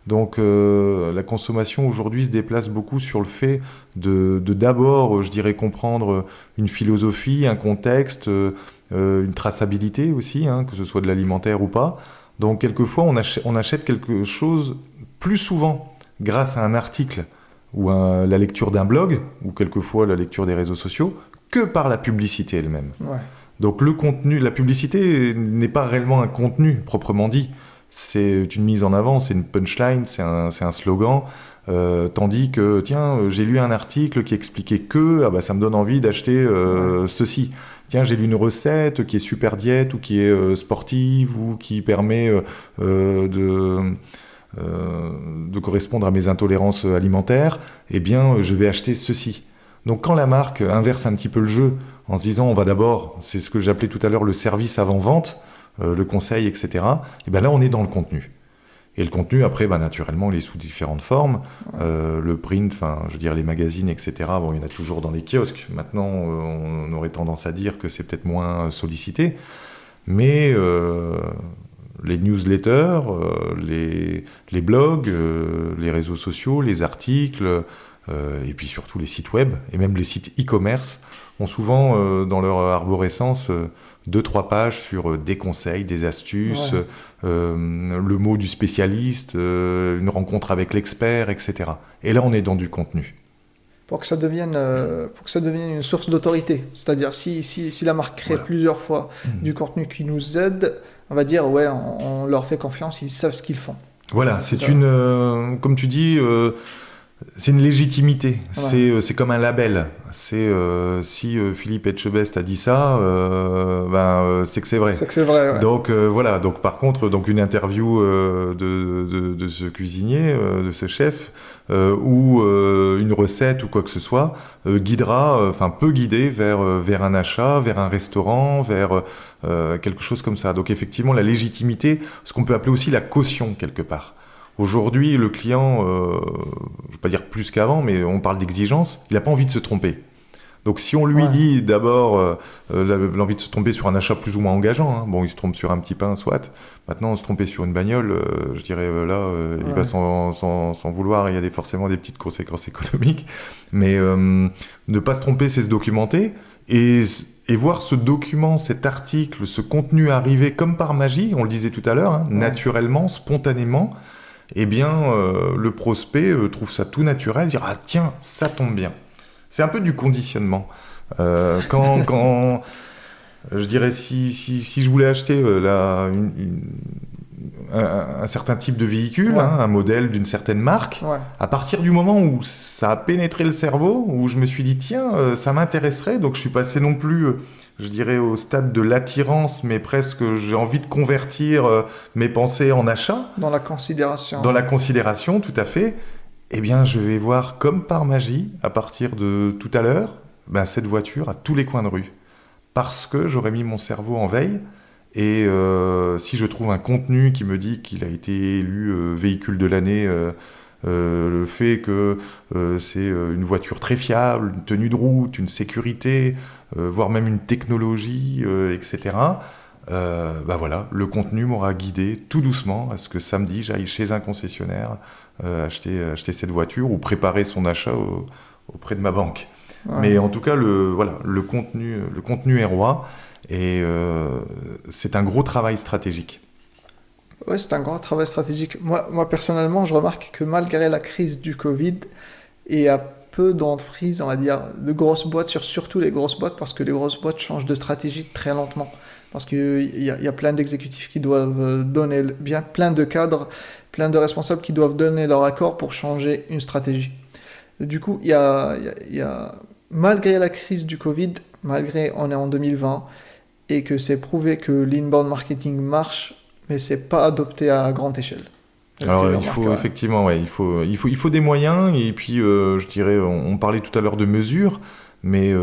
Donc la consommation aujourd'hui se déplace beaucoup sur le fait de d'abord, je dirais, comprendre une philosophie, un contexte, une traçabilité aussi, hein, que ce soit de l'alimentaire ou pas. Donc quelquefois, on achète quelque chose plus souvent grâce à un article ou la lecture d'un blog, ou quelquefois la lecture des réseaux sociaux, que par la publicité elle-même. ouais. Donc le contenu, la publicité n'est pas réellement un contenu proprement dit, c'est une mise en avant, c'est une punchline, c'est un slogan, tandis que, tiens, j'ai lu un article qui expliquait que, ah bah ça me donne envie d'acheter Ouais. ceci. Tiens, j'ai lu une recette qui est super diète, ou qui est sportive, ou qui permet de correspondre à mes intolérances alimentaires, eh bien, je vais acheter ceci. Donc, quand la marque inverse un petit peu le jeu, en se disant, on va d'abord, c'est ce que j'appelais tout à l'heure le service avant-vente, le conseil, etc., et bien là, on est dans le contenu. Et le contenu, après, bah, naturellement, il est sous différentes formes. Le print, enfin, je veux dire, les magazines, etc., bon, il y en a toujours dans les kiosques. Maintenant, on aurait tendance à dire que c'est peut-être moins sollicité. Mais les newsletters, les blogs, les réseaux sociaux, les articles, et puis surtout les sites web, et même les sites e-commerce, ont souvent dans leur arborescence 2-3 pages sur des conseils, des astuces, Ouais. le mot du spécialiste, une rencontre avec l'expert, etc. Et là, on est dans du contenu. Pour que ça devienne une source d'autorité. C'est-à-dire, si la marque crée Voilà. plusieurs fois du contenu qui nous aide, on va dire, ouais, on leur fait confiance, ils savent ce qu'ils font. Voilà, C'est c'est ça. comme tu dis, C'est une légitimité, Ouais. c'est comme un label. Si Philippe Etchebest a dit ça, c'est que c'est vrai. C'est que c'est vrai, ouais. Donc voilà, donc par contre, donc une interview de ce cuisinier, de ce chef, ou une recette ou quoi que ce soit, peut guider vers un achat, vers un restaurant, vers quelque chose comme ça. Donc effectivement, la légitimité, ce qu'on peut appeler aussi la caution quelque part. Aujourd'hui, le client, je ne vais pas dire plus qu'avant, mais on parle d'exigence, il n'a pas envie de se tromper. Donc si on lui Ouais. dit d'abord l'envie de se tromper sur un achat plus ou moins engageant, hein, bon il se trompe sur un petit pain, soit. Maintenant se tromper sur une bagnole, je dirais il va Ouais. s'en vouloir, il y a forcément des petites conséquences économiques. Mais ne pas se tromper, c'est se documenter. Et voir ce document, cet article, ce contenu arriver comme par magie, on le disait tout à l'heure, hein, Ouais. naturellement, spontanément, eh bien le prospect trouve ça tout naturel, dire ah tiens, ça tombe bien. C'est un peu du conditionnement. Quand je dirais, si je voulais acheter un certain type de véhicule, Ouais. hein, un modèle d'une certaine marque, Ouais. à partir du moment où ça a pénétré le cerveau, où je me suis dit, tiens, ça m'intéresserait, donc je suis passé non plus, je dirais, au stade de l'attirance, mais presque j'ai envie de convertir mes pensées en achat, Dans la considération. dans la considération, tout à fait. Eh bien, je vais voir comme par magie, à partir de tout à l'heure, cette voiture à tous les coins de rue. Parce que j'aurais mis mon cerveau en veille. Et si je trouve un contenu qui me dit qu'il a été élu véhicule de l'année, le fait que c'est une voiture très fiable, une tenue de route, une sécurité, voire même une technologie, etc. Voilà, le contenu m'aura guidé tout doucement à ce que samedi j'aille chez un concessionnaire acheter cette voiture ou préparer son achat auprès de ma banque. Ouais. Mais en tout cas, le contenu est roi et c'est un gros travail stratégique. Ouais, c'est un grand travail stratégique. Moi, personnellement, je remarque que malgré la crise du Covid, il y a peu d'entreprises, on va dire, de grosses boîtes, surtout les grosses boîtes, parce que les grosses boîtes changent de stratégie très lentement. Parce qu'il y a plein d'exécutifs qui doivent donner, bien plein de cadres, plein de responsables qui doivent donner leur accord pour changer une stratégie. Du coup, malgré la crise du Covid, malgré on est en 2020 et que c'est prouvé que l'inbound marketing marche, mais c'est pas adopté à grande échelle. C'est ce que Alors j'ai il remarqué. faut Ouais. effectivement, ouais, il faut des moyens et puis je dirais, on parlait tout à l'heure de mesures, mais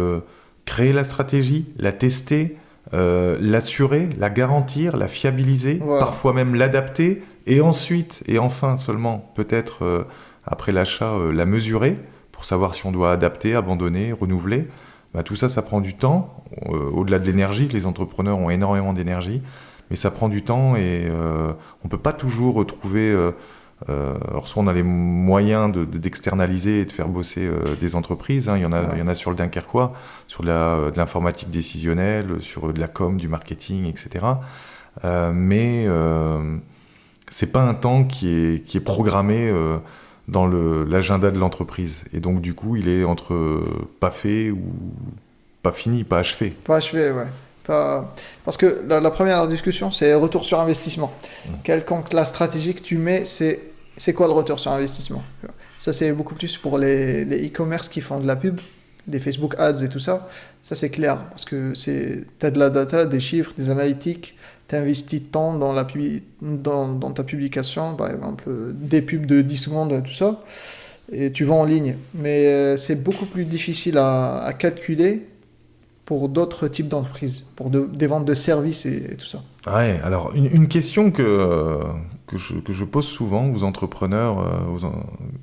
créer la stratégie, la tester, l'assurer, la garantir, la fiabiliser, Voilà. parfois même l'adapter et ensuite et enfin seulement peut-être après l'achat la mesurer pour savoir si on doit adapter, abandonner, renouveler. Tout ça, ça prend du temps. Au-delà de l'énergie, les entrepreneurs ont énormément d'énergie. Mais ça prend du temps et on ne peut pas toujours retrouver. Alors, soit on a les moyens d'externaliser et de faire bosser des entreprises. Hein. Ouais. Il y en a sur le Dunkerquois, sur de l'informatique décisionnelle, sur de la com, du marketing, etc. Mais c'est pas un temps qui est programmé dans l'agenda de l'entreprise. Et donc, du coup, il est entre pas fait ou pas fini, pas achevé. Pas achevé, ouais. Parce que la première discussion, c'est retour sur investissement. Quelconque la stratégie que tu mets, c'est quoi le retour sur investissement? Ça, c'est beaucoup plus pour les e-commerce qui font de la pub, des Facebook Ads et tout ça. Ça, c'est clair, parce que tu as de la data, des chiffres, des analytiques, tu investis de temps dans ta publication, par exemple, des pubs de 10 secondes, tout ça, et tu vends en ligne. Mais c'est beaucoup plus difficile à calculer pour d'autres types d'entreprises, pour des ventes de services et tout ça. Ouais, alors une question que je pose souvent aux entrepreneurs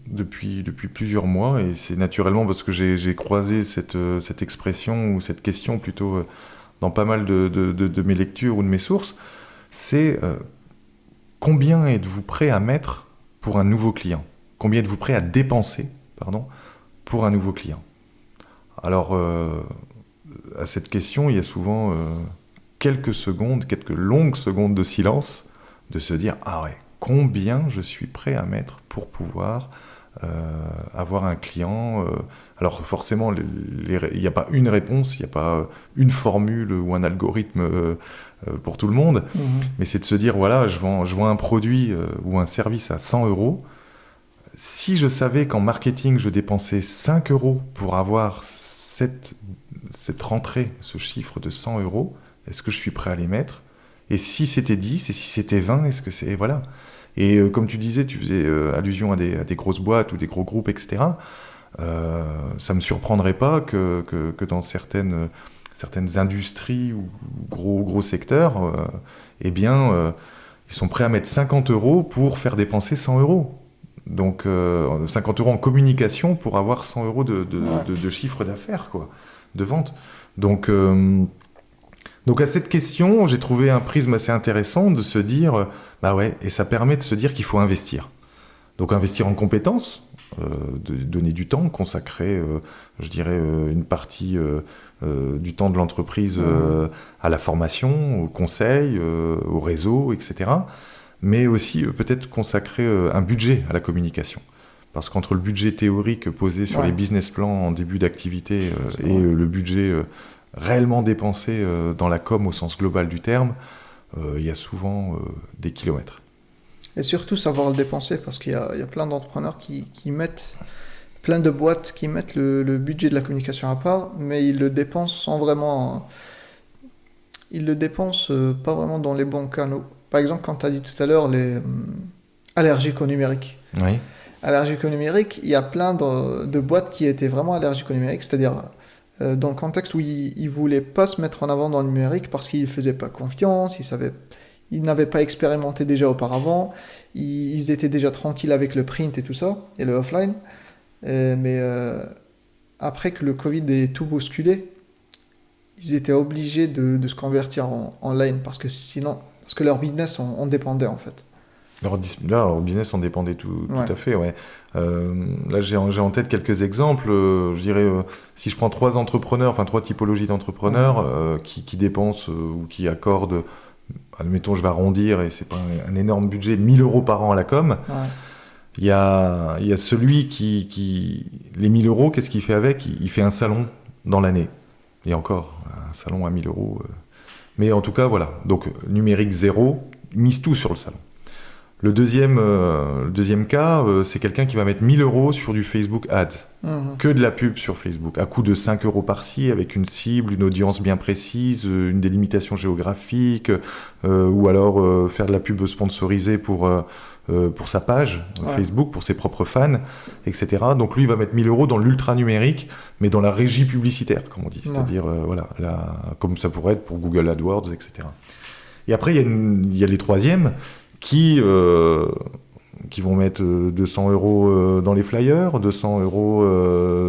depuis plusieurs mois, et c'est naturellement parce que j'ai croisé cette expression ou cette question plutôt dans pas mal de mes lectures ou de mes sources, c'est combien êtes-vous prêt à mettre pour un nouveau client? Combien êtes-vous prêt à dépenser, pardon, pour un nouveau client? Alors, à cette question, il y a souvent quelques longues secondes de silence, de se dire ah ouais, combien je suis prêt à mettre pour pouvoir avoir un client. Alors forcément, il n'y a pas une réponse, il n'y a pas une formule ou un algorithme pour tout le monde, mais c'est de se dire voilà, je vends un produit ou un service à 100 euros. si je savais qu'en marketing, je dépensais 5 euros pour avoir cette rentrée, ce chiffre de 100 euros, est-ce que je suis prêt à les mettre? Et si c'était 10, et si c'était 20, est-ce que c'est... Voilà. Et comme tu disais, tu faisais allusion à des grosses boîtes ou des gros groupes, etc. Ça me surprendrait pas que dans certaines industries ou gros secteurs, eh bien, ils sont prêts à mettre 50 euros pour faire dépenser 100 euros. Donc 50 euros en communication pour avoir 100 euros de chiffre d'affaires, quoi, de vente. Donc à cette question, j'ai trouvé un prisme assez intéressant de se dire, bah ouais, et ça permet de se dire qu'il faut investir. Donc investir en compétences, de donner du temps, consacrer, je dirais, une partie du temps de l'entreprise à la formation, au conseil, au réseau, etc. Mais aussi peut-être consacrer un budget à la communication. Parce qu'entre le budget théorique posé sur les business plans en début d'activité et le budget réellement dépensé dans la com au sens global du terme, il y a souvent des kilomètres. Et surtout savoir le dépenser, parce qu'il y a plein d'entrepreneurs qui mettent, plein de boîtes qui mettent le budget de la communication à part, mais ils le dépensent sans vraiment... Ils le dépensent pas vraiment dans les bons canaux. Par exemple, quand tu as dit tout à l'heure, les allergiques au numérique. Oui. Allergiques au numérique, il y a plein de boîtes qui étaient vraiment allergiques au numérique, c'est-à-dire dans le contexte où ils ne voulaient pas se mettre en avant dans le numérique parce qu'ils ne faisaient pas confiance, ils n'avaient pas expérimenté déjà auparavant, ils étaient déjà tranquilles avec le print et tout ça, et le offline. Mais après que le Covid ait tout bousculé, ils étaient obligés de se convertir en ligne parce que leur business en dépendait en fait. Leur business en dépendait tout à fait, ouais. Là, j'ai en tête quelques exemples. Je dirais, si je prends trois typologies d'entrepreneurs qui dépensent ou qui accordent, admettons, je vais arrondir, et c'est pas un énorme budget, 1 000 euros par an à la com. Ouais. Il y a celui qui... Les 1 000 euros, qu'est-ce qu'il fait avec? Il fait un salon dans l'année. Et encore, un salon à 1 000 euros. Mais en tout cas, voilà. Donc, numérique zéro, mise tout sur le salon. Le deuxième cas, c'est quelqu'un qui va mettre 1 000 euros sur du Facebook Ads. Que de la pub sur Facebook, à coût de 5 euros par-ci, avec une cible, une audience bien précise, une délimitation géographique, ou alors faire de la pub sponsorisée pour sa page Facebook, pour ses propres fans, etc. Donc lui, il va mettre 1 000 euros dans l'ultra numérique, mais dans la régie publicitaire, comme on dit. C'est-à-dire, comme ça pourrait être pour Google AdWords, etc. Et après, il y a les troisièmes qui vont mettre 200 euros dans les flyers, 200 euros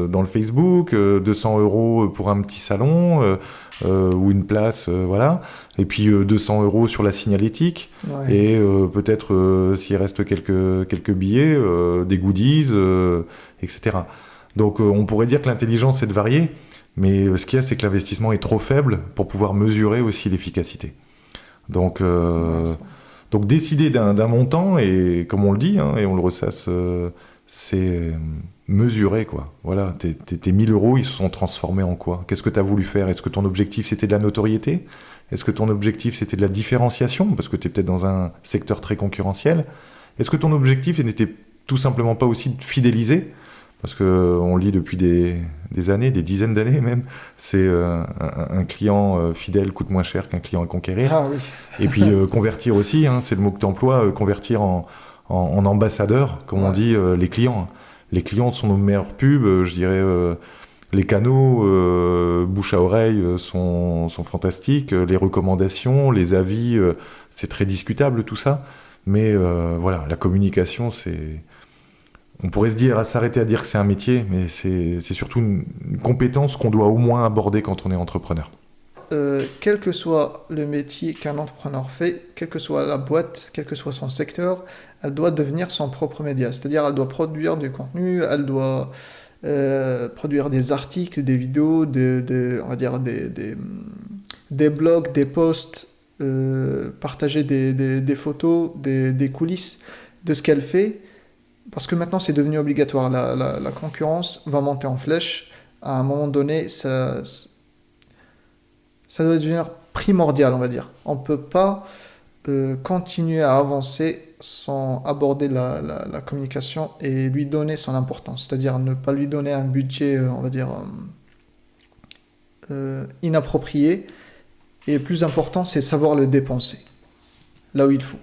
dans le Facebook, 200 euros pour un petit salon ou une place, voilà. Et puis 200 euros sur la signalétique. Ouais. Et peut-être, s'il reste quelques billets, des goodies, etc. Donc on pourrait dire que l'intelligence, c'est de varier, mais ce qu'il y a, c'est que l'investissement est trop faible pour pouvoir mesurer aussi l'efficacité. Donc décider d'un montant, et comme on le dit, et on le ressasse, c'est mesurer, quoi. Voilà, tes 1 000 euros, ils se sont transformés en quoi? Qu'est-ce que tu as voulu faire? Est-ce que ton objectif, c'était de la notoriété? Est-ce que ton objectif, c'était de la différenciation? Parce que tu es peut-être dans un secteur très concurrentiel. Est-ce que ton objectif n'était tout simplement pas aussi de fidéliser? Parce qu'on le dit depuis des années, des dizaines d'années même, c'est un client fidèle coûte moins cher qu'un client à conquérir. Ah, oui. Et puis convertir aussi, c'est le mot que tu emploies, convertir en ambassadeurs, comme on dit, les clients. Les clients sont nos meilleurs pubs, je dirais. Les canaux bouche à oreille sont fantastiques, les recommandations, les avis, c'est très discutable tout ça. Mais voilà, la communication, c'est... On pourrait se dire, s'arrêter à dire que c'est un métier, mais c'est surtout une compétence qu'on doit au moins aborder quand on est entrepreneur. Quel que soit le métier qu'un entrepreneur fait, quelle que soit la boîte, quel que soit son secteur, elle doit devenir son propre média. C'est-à-dire, elle doit produire du contenu, elle doit produire des articles, des vidéos, on va dire des blogs, des posts, partager des photos, des coulisses de ce qu'elle fait. Parce que maintenant, c'est devenu obligatoire. La concurrence va monter en flèche. À un moment donné, ça doit devenir primordial, on va dire. On ne peut pas continuer à avancer sans aborder la communication et lui donner son importance. C'est-à-dire ne pas lui donner un budget, on va dire, inapproprié. Et plus important, c'est savoir le dépenser, là où il faut.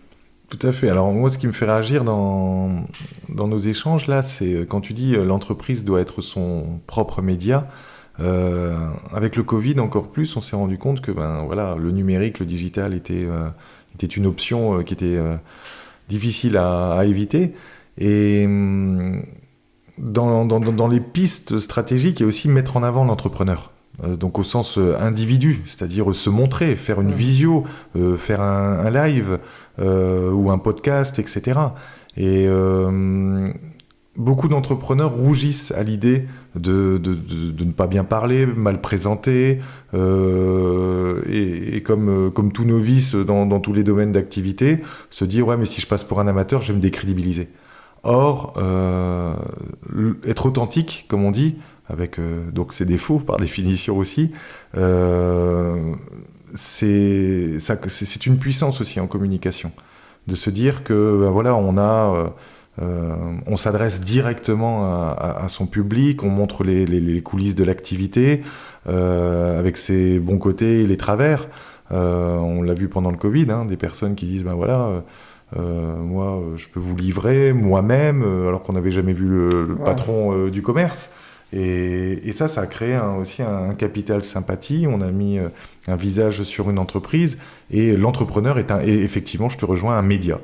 Tout à fait. Alors moi, ce qui me fait réagir dans nos échanges, là, c'est quand tu dis l'entreprise doit être son propre média. Avec le Covid, encore plus, on s'est rendu compte que voilà, le numérique, le digital était une option qui était difficile à éviter. Et dans les pistes stratégiques, il y a aussi mettre en avant l'entrepreneur. Donc au sens individu, c'est-à-dire se montrer, faire une visio, faire un live ou un podcast, etc. Et beaucoup d'entrepreneurs rougissent à l'idée de ne pas bien parler, mal présenter, et comme tout novice dans tous les domaines d'activité, se dire « ouais, mais si je passe pour un amateur, je vais me décrédibiliser ». Or, être authentique, comme on dit, avec donc ses défauts par définition aussi, c'est une puissance aussi en communication, de se dire que voilà, on s'adresse directement à son public, on montre les coulisses de l'activité, avec ses bons côtés et les travers. On l'a vu pendant le Covid, des personnes qui disent moi, je peux vous livrer moi-même, alors qu'on n'avait jamais vu le patron du commerce. Et ça a créé aussi un capital sympathie. On a mis un visage sur une entreprise. Et l'entrepreneur est effectivement, je te rejoins, un média.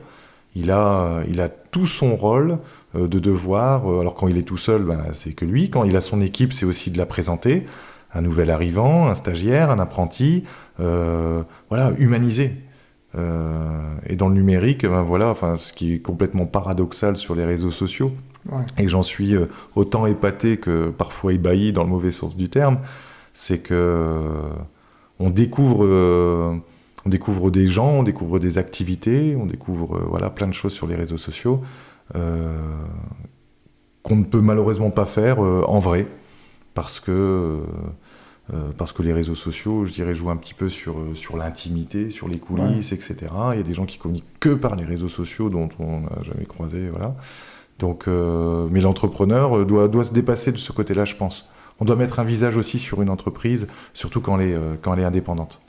Il a tout son rôle de devoir. Alors quand il est tout seul, c'est que lui. Quand il a son équipe, c'est aussi de la présenter. Un nouvel arrivant, un stagiaire, un apprenti. Voilà, humaniser. Et dans le numérique, ce qui est complètement paradoxal sur les réseaux sociaux, et j'en suis autant épaté que parfois ébahi dans le mauvais sens du terme, c'est que on découvre des gens, on découvre des activités, on découvre plein de choses sur les réseaux sociaux qu'on ne peut malheureusement pas faire en vrai, parce que les réseaux sociaux, je dirais, jouent un petit peu sur l'intimité, sur les coulisses, etc. Il y a des gens qui communiquent que par les réseaux sociaux dont on n'a jamais croisé, voilà. Donc, mais l'entrepreneur doit se dépasser de ce côté-là, je pense. On doit mettre un visage aussi sur une entreprise, surtout quand elle est indépendante.